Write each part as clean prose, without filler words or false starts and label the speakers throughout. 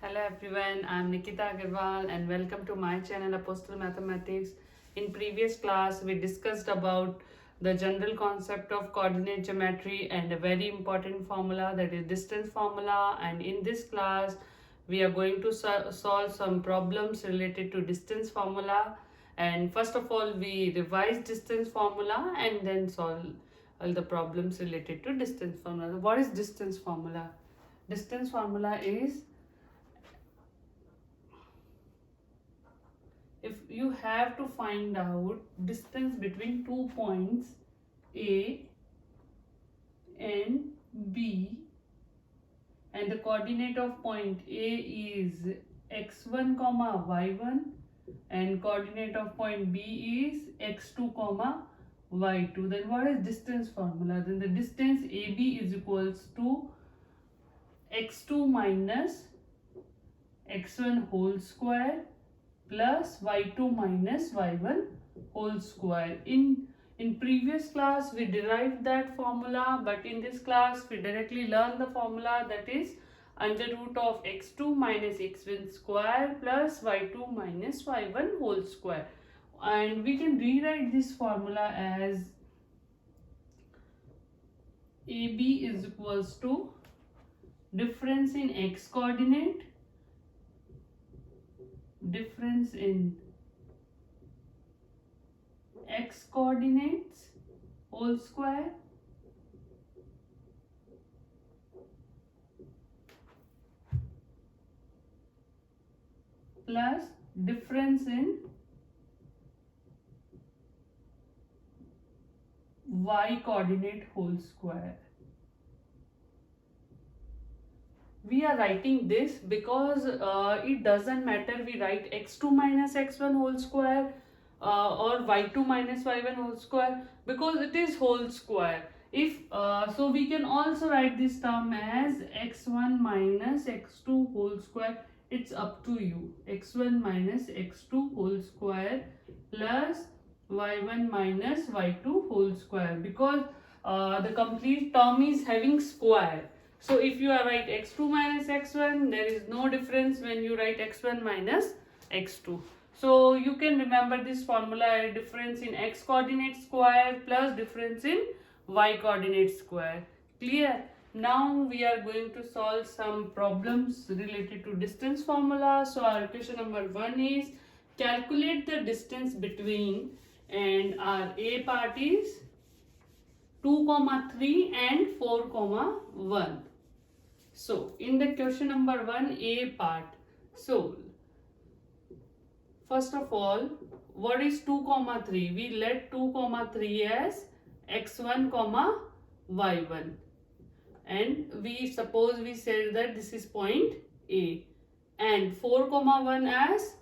Speaker 1: Hello everyone, I am Nikita Agarwal and welcome to my channel Apostle Mathematics. In previous class we discussed about the general concept of coordinate geometry and a very important formula, that is distance formula, and in this class we are going to solve some problems related to distance formula. And first of all we revise distance formula and then solve all the problems related to distance formula. What is distance formula? Distance formula is, if you have to find out distance between 2 points A and B, and the coordinate of point A is x1 comma y1 and coordinate of point B is x2 comma y2, then what is distance formula? Then the distance AB is equals to x2 minus x1 whole square plus y2 minus y1 whole square. In previous class we derived that formula, but in this class we directly learn the formula, that is under root of x2 minus x1 square plus y2 minus y1 whole square. And we can rewrite this formula as AB is equals to difference in x coordinate, difference in x coordinates whole square plus difference in y coordinate whole square. We are writing this because it doesn't matter we write x2 minus x1 whole square or y2 minus y1 whole square, because it is whole square. If so we can also write this term as x1 minus x2 whole square. It's up to you. X1 minus x2 whole square plus y1 minus y2 whole square, because the complete term is having square. So if you write x2 minus x1, there is no difference when you write x1 minus x2. So you can remember this formula, difference in x coordinate square plus difference in y coordinate square. Clear? Now we are going to solve some problems related to distance formula. So our question number 1 is, calculate the distance between, and our A part is 2, 3 and 4, 1. So in the question number 1, A part. So first of all, what is 2, 3? We let 2, 3 as x1, y1. And we suppose we said that this is point A. And 4, 1 as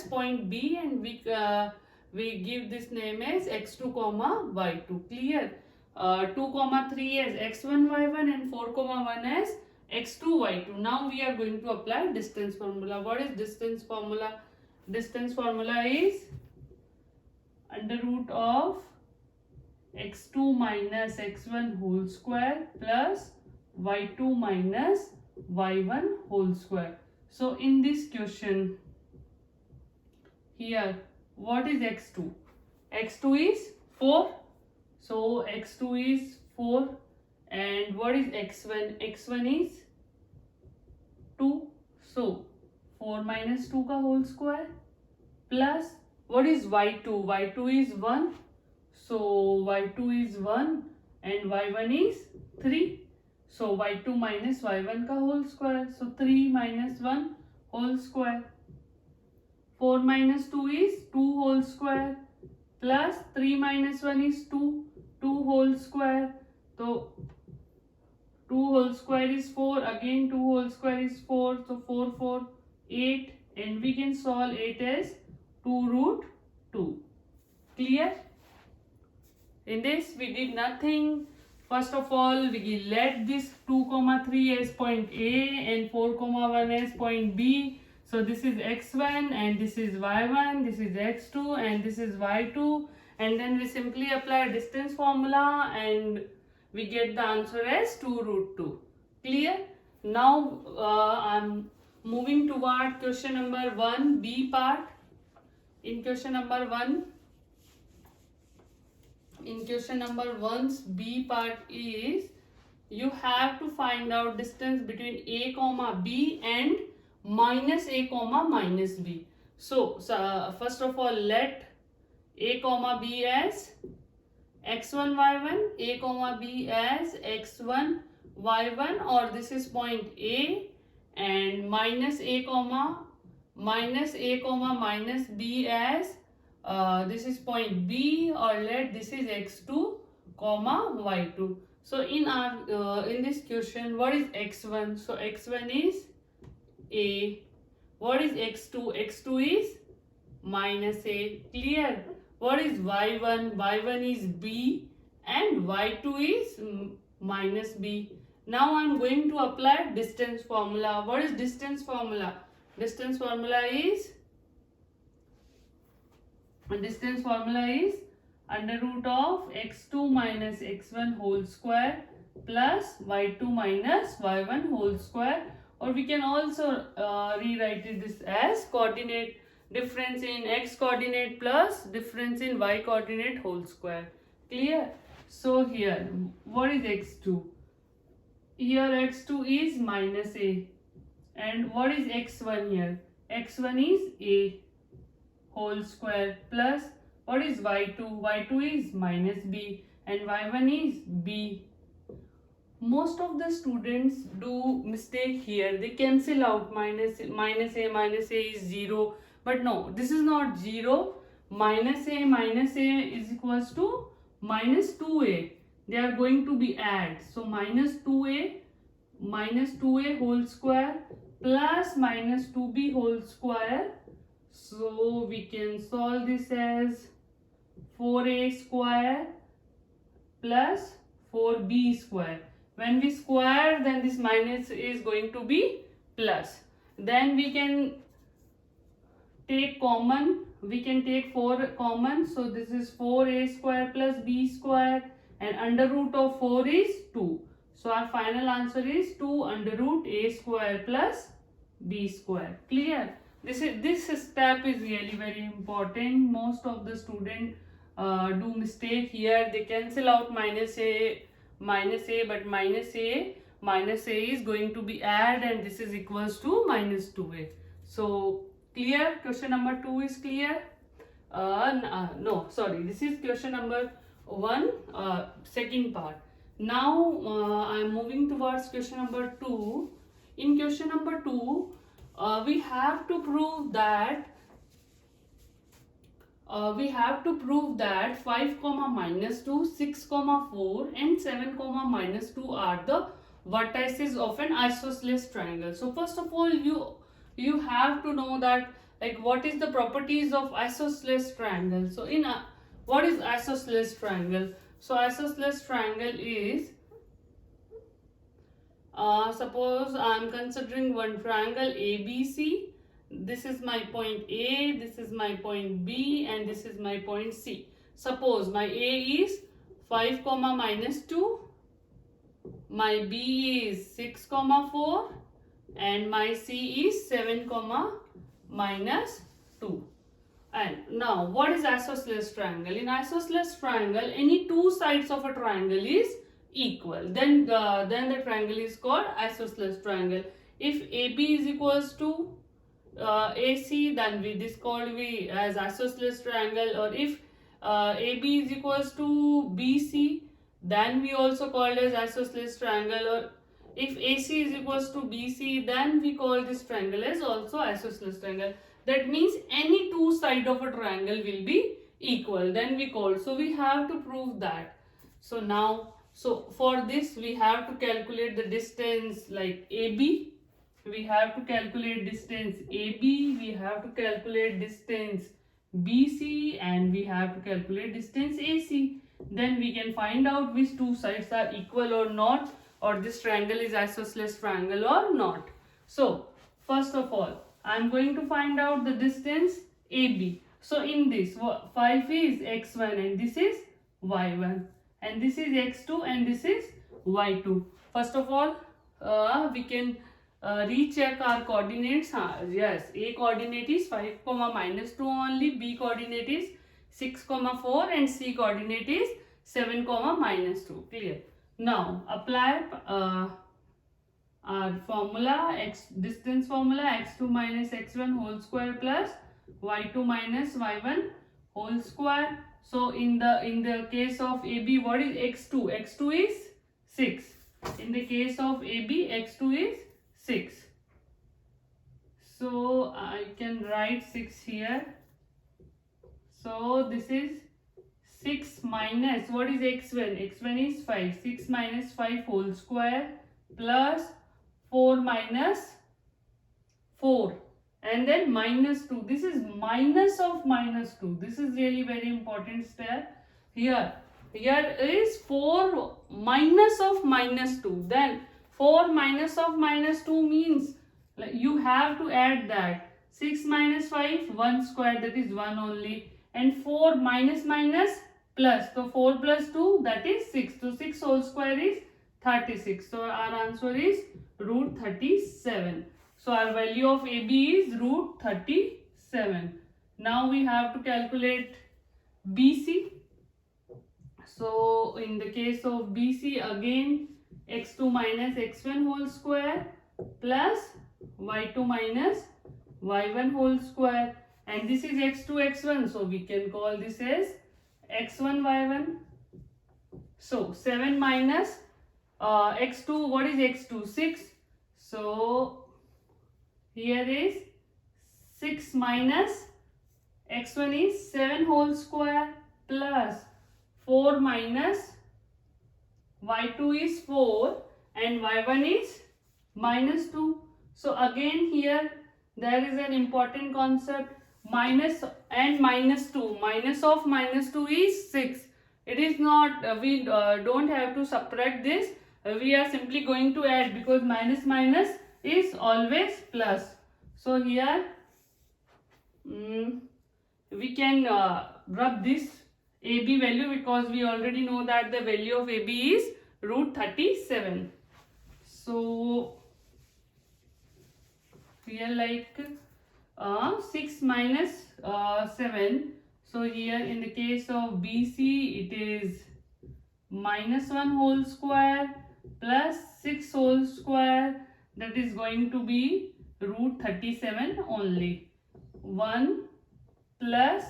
Speaker 1: point B, and we give this name as x2, y2. Clear? 2, 3 as x1, y1 and 4, 1 as x2, y2. Now we are going to apply distance formula. What is distance formula? Distance formula is under root of x2 minus x1 whole square plus y2 minus y1 whole square. So in this question here, what is x2? x2 is 4. So x2 is 4. And what is x1? x1 is 2. So 4 minus 2 ka whole square plus what is y2? y2 is 1. So y2 is 1 and y1 is 3. So y2 minus y1 ka whole square. So 3 minus 1 whole square. 4 minus 2 is 2 whole square plus 3 minus 1 is 2 whole square. So 2 whole square is 4, again 2 whole square is 4, so 4, 4, 8, and we can solve 8 as 2 root 2. Clear? In this we did nothing. First of all, we let this 2, 3 as point A and 4, 1 as point B. So this is x1 and this is y1, this is x2 and this is y2. And then we simply apply distance formula and we get the answer as 2 root 2. Clear? Now I'm moving toward question number 1b part. In question number 1's b part is you have to find out distance between a comma b and minus a comma minus b. So first of all, let a comma b as x1 y1, a comma b as x1 y1, or this is point a, and minus a comma minus b as this is point b, or let this is x2 comma y2. So in our in this question, what is x1? So x1 is a. What is x2? x2 is minus a. Clear? What is y1? y1 is b and y2 is minus b. Now I am going to apply distance formula. What is distance formula? Distance formula is under root of x2 minus x1 whole square plus y2 minus y1 whole square, or we can also rewrite this as coordinate difference in x coordinate plus difference in y coordinate whole square. Clear? So here, what is x2? Here x2 is minus a. And what is x1 here? x1 is a whole square plus what is y2? y2 is minus b and y1 is b. Most of the students do mistake here. They cancel out minus a is 0. But no, this is not 0. Minus a is equals to minus 2a. They are going to be add. So minus 2a whole square plus minus 2b whole square. So we can solve this as 4a square plus 4b square. When we square, then this minus is going to be plus. Then we can take common. We can take 4 common. So this is 4a square plus b square, and under root of 4 is 2. So our final answer is 2 under root a square plus b square. Clear? This step is really very important. Most of the student do mistake here. They cancel out minus a, but minus a is going to be add, and this is equals to minus 2a. So clear? Question number 2 is clear? No, sorry. This is question number 1, second part. Now I am moving towards question number 2. In question number 2, we have to prove that 5 comma minus 2, 6 comma 4 and 7 comma minus 2 are the vertices of an isosceles triangle. So first of all, you have to know that like what is the properties of isosceles triangle. So in what is isosceles triangle? So isosceles triangle is suppose I am considering one triangle ABC. This is my point A, this is my point B, and this is my point C. Suppose my A is 5 comma minus 2, my B is 6 comma 4, and my C is 7 comma minus 2. And now what is isosceles triangle? In isosceles triangle, any two sides of a triangle is equal. Then the triangle is called isosceles triangle. If AB is equals to AC, then this called as isosceles triangle. Or if AB is equals to BC, then we also called as isosceles triangle. Or if AC is equals to BC, then we call this triangle as also isosceles triangle. That means any two sides of a triangle will be equal. Then we call. So we have to prove that. So now, for this we have to calculate the distance like AB. We have to calculate distance AB. We have to calculate distance BC, and we have to calculate distance AC. Then we can find out which two sides are equal or not, or this triangle is isosceles triangle or not. So first of all, I am going to find out the distance AB. So in this 5 is x1 and this is y1, and this is x2 and this is y2. First of all, we can recheck our coordinates. Yes, A coordinate is 5 comma minus 2 only, B coordinate is 6 comma 4 and C coordinate is 7 comma minus 2. Clear? Now apply our formula, distance formula, x2 minus x1 whole square plus y2 minus y1 whole square. So in the case of AB, what is x2? X2 is 6. In the case of AB, x2 is 6. So I can write 6 here. So this is 6 minus, what is x1? x1 is 5. 6 minus 5 whole square plus 4 minus 4 and then minus 2. This is minus of minus 2. This is really very important step here. Here is 4 minus of minus 2. Then 4 minus of minus 2 means you have to add that. 6 minus 5, 1 square, that is 1 only. And 4 minus minus plus. So 4 plus 2, that is 6. So 6 whole square is 36. So our answer is root 37. So our value of AB is root 37. Now we have to calculate BC. So in the case of BC, again x2 minus x1 whole square plus y2 minus y1 whole square, and this is x2 x1, so we can call this as x1 y1. So 7 minus x2, what is x2? 6. So here is 6 minus x1 is 7 whole square plus 4 minus y2 is 4 and y1 is minus 2. So again here there is an important concept, minus and minus 2. Minus of minus 2 is 6. It is not, we don't have to subtract this. We are simply going to add, because minus minus is always plus. So here we can rub this AB value, because we already know that the value of AB is root 37. So here like 6 minus 7. So here in the case of BC, it is minus 1 whole square plus 6 whole square, that is going to be root 37 only. 1 plus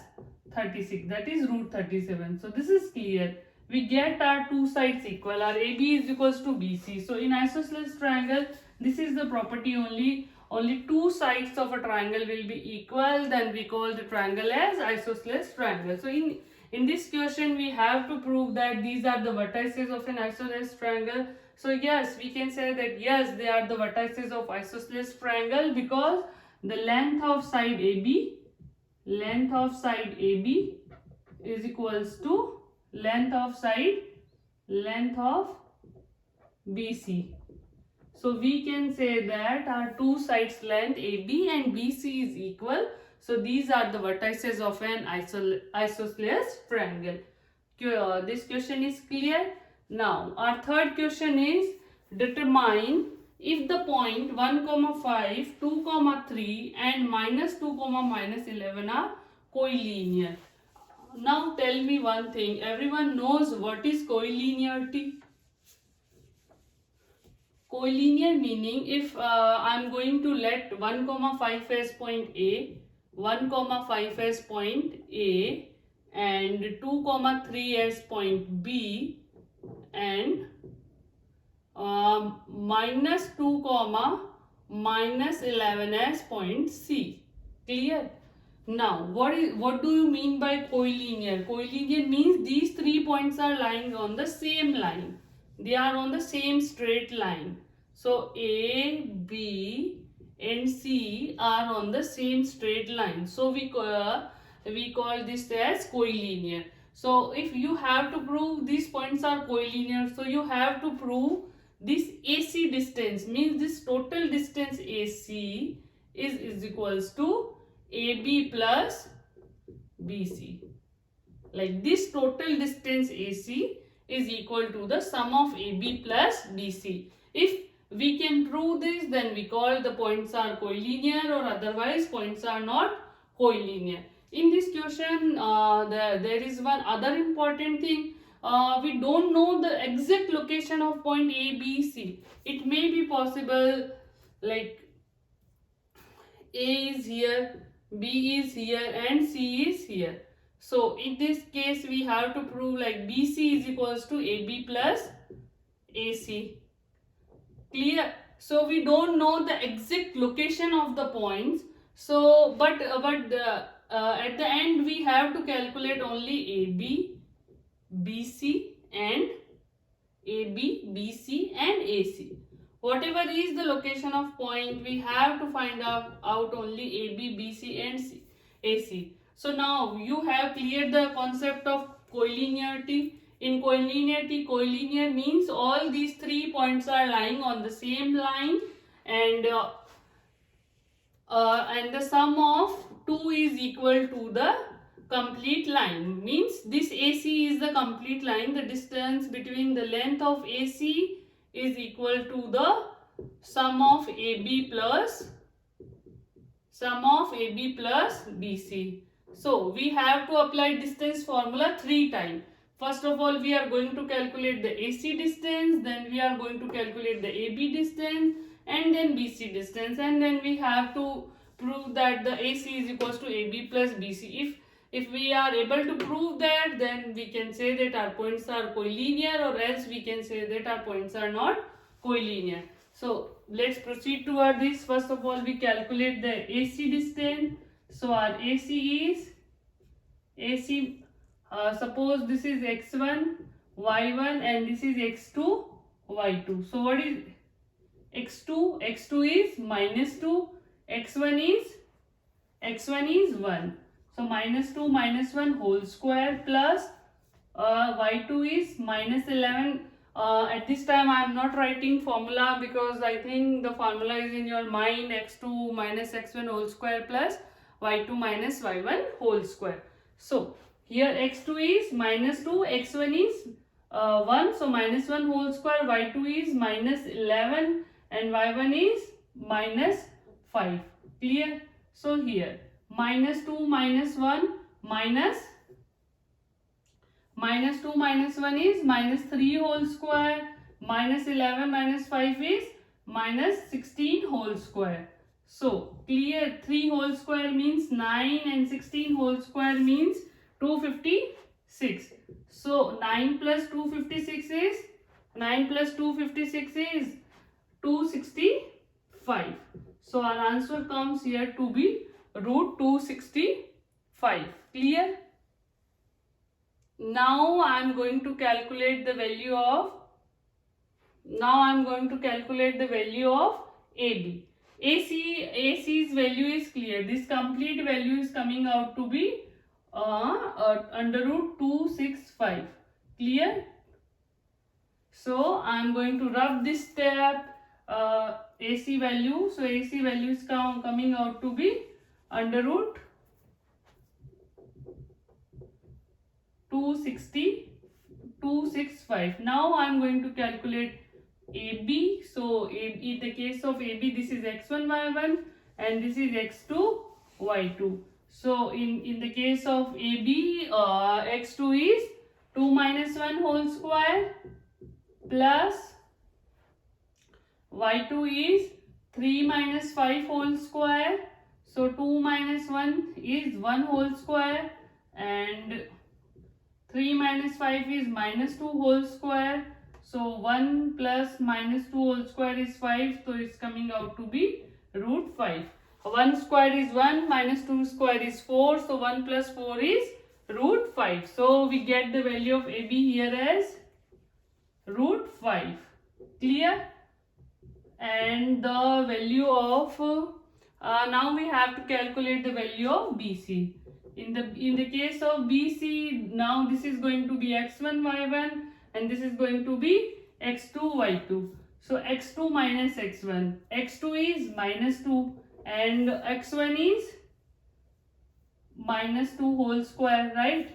Speaker 1: 36, that is root 37. So this is clear. We get our two sides equal. Our AB is equals to BC. So in isosceles triangle, this is the property only. Only two sides of a triangle will be equal. Then we call the triangle as isosceles triangle. So in this question, we have to prove that these are the vertices of an isosceles triangle. So yes, we can say that yes, they are the vertices of isosceles triangle, because the length of side AB is equals to length of BC. So we can say that our two sides length AB and BC is equal. So these are the vertices of an isosceles triangle. This question is clear. Now our third question is, determine if the point 1, 5, 2, 3 and minus 2, minus 11 are collinear. Now tell me one thing. Everyone knows what is collinearity. Collinear meaning, if I am going to let 1, 5 as point A, 1, 5 as point A, and 2, 3 as point B, and minus 2, minus 11 as point C. Clear? Now, what do you mean by collinear? Collinear means these 3 points are lying on the same line. They are on the same straight line. So A, B and C are on the same straight line. So we call this as collinear. So if you have to prove these points are collinear, so you have to prove this AC distance, means this total distance AC is equals to AB plus BC. Like this total distance AC is equal to the sum of AB plus BC. If we can prove this, then we call the points are collinear, or otherwise points are not collinear. In this question, there is one other important thing. We don't know the exact location of point A, B, C. It may be possible like A is here, B is here, and C is here. So in this case, we have to prove like BC is equals to AB plus AC. Clear? So we don't know the exact location of the points. So but at the end we have to calculate only AB, BC and AB, BC and AC. Whatever is the location of point, we have to find out only AB, BC and AC. So now you have cleared the concept of collinearity. In collinearity, collinear means all these 3 points are lying on the same line, and the sum of 2 is equal to the complete line. Means this AC is the complete line. The distance between the length of AC is equal to the sum of AB plus BC. So we have to apply distance formula 3 times. First of all, we are going to calculate the AC distance, then we are going to calculate the AB distance, and then BC distance, and then we have to prove that the AC is equals to AB plus BC. If we are able to prove that, then we can say that our points are collinear, or else we can say that our points are not collinear. So let's proceed toward this. First of all, we calculate the AC distance. So our AC is suppose this is x1, y1, and this is x2, y2. So what is x2? x2 is minus 2, x1 is 1. So minus 2 minus 1 whole square plus y2 is minus 11. At this time I am not writing formula because I think the formula is in your mind, x2 minus x1 whole square plus y2 minus y1 whole square. So here x2 is minus 2, x1 is 1, so minus 1 whole square, y2 is minus 11 and y1 is minus 5. Clear? So here minus 2 minus 1 minus 2 minus 1 is minus 3 whole square, minus 11 minus 5 is minus 16 whole square. So clear? 3 whole square means 9 and 16 whole square means 256. So 9 plus 256 is 265. So our answer comes here to be root 265. Clear? Now I am going to calculate the value of AB. AC's value is clear. This complete value is coming out to be under root 265. Clear? So I am going to rub this step AC value. So AC value is coming out to be under root 265. Now I am going to calculate AB. So in the case of AB, this is x1 y1 and this is x2 y2. So in the case of AB, x2 is 2 minus 1 whole square plus y2 is 3 minus 5 whole square. So 2 minus 1 is 1 whole square and 3 minus 5 is minus 2 whole square. So 1 plus minus 2 whole square is 5. So it's coming out to be root 5. 1 square is 1, minus 2 square is 4. So 1 plus 4 is root 5. So we get the value of AB here as root 5. Clear? And the value of now we have to calculate the value of BC. In the case of BC, now this is going to be x1 y1 and this is going to be x2 y2. So x2 minus x1. x2 is minus 2 and x1 is minus 2 whole square, right?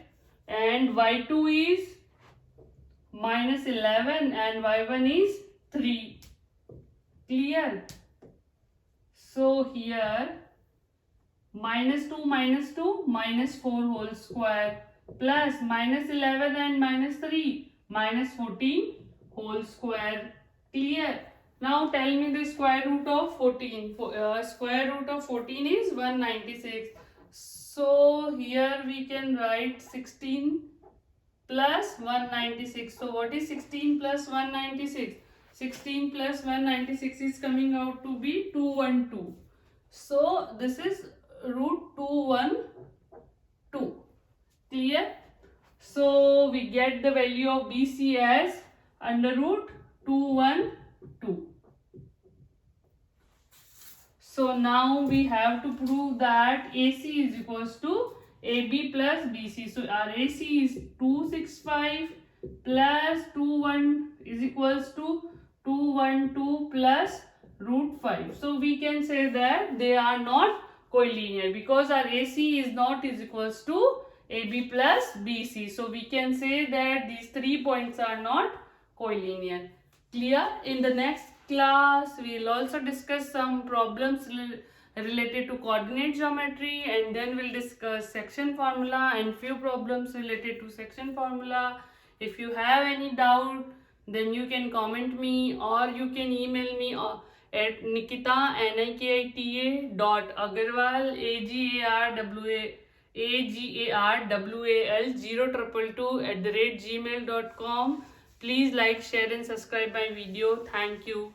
Speaker 1: And y2 is minus 11 and y1 is 3. Clear? So here minus 2 minus 2 minus 4 whole square plus minus 11 and minus 3 minus 14 whole square. Clear? Now tell me the square root of 14. Square root of 14 is 196. So here we can write 16 plus 196. So what is 16 plus 196? 16 plus 196 is coming out to be 212. So this is root 212. Clear? So we get the value of BC as under root 212. So now we have to prove that AC is equals to AB plus BC. So our AC is 265 plus 21 is equals to 212 plus root 5. So we can say that they are not collinear because our AC is not is equals to AB plus BC. So we can say that these 3 points are not collinear. Clear? In the next class, we will also discuss some problems related to coordinate geometry, and then we'll discuss section formula and few problems related to section formula. If you have any doubt, then you can comment me or you can email me at Nikita nikita.agarwal agarwal 022 @gmail.com. Please like, share and subscribe my video. Thank you.